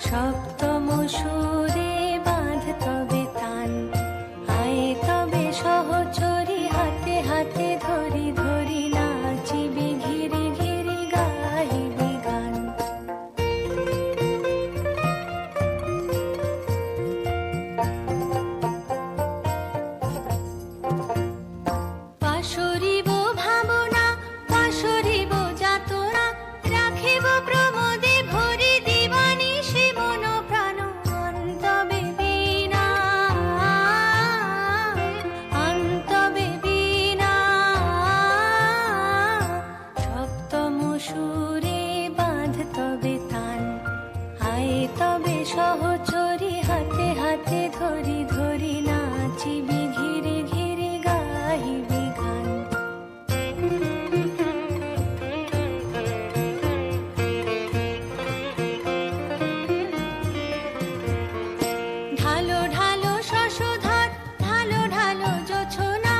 সপ্তম সুরে বাঁধ তবে তান, আয় তবে সহচরী হাতে হাতে ধরি ধরি নাচিবি ঘিরি ঘিরি গাহিবি গান। পাশরিব ভাবনা পাশরিব যাতনা, রাখিব প্রমোদে ভরি দিবানিশি মন প্রাণ। অন্তবে বীণা অন্তবে বীণা, সপ্তম সুরে বাঁধ তবে তান, আয় তবে সহচরী হাতে হাতে ধরি ধরি নাচিবি ঘিরি ঘিরি গাহিবি গান। ঢালো ঢালো শশধর ঢালো ঢালো জোছনা,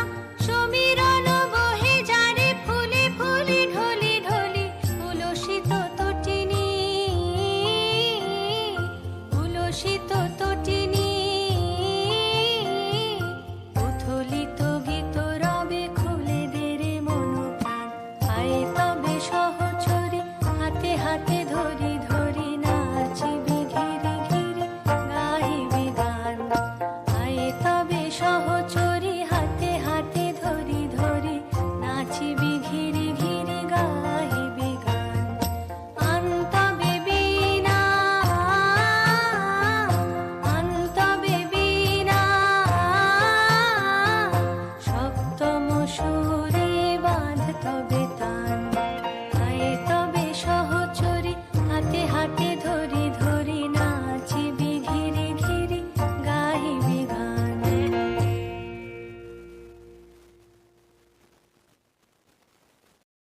সমীরণ বহে যারে ফুলে ফুলে ঢলি ঢলি। উলসিত তটিনী উলসিত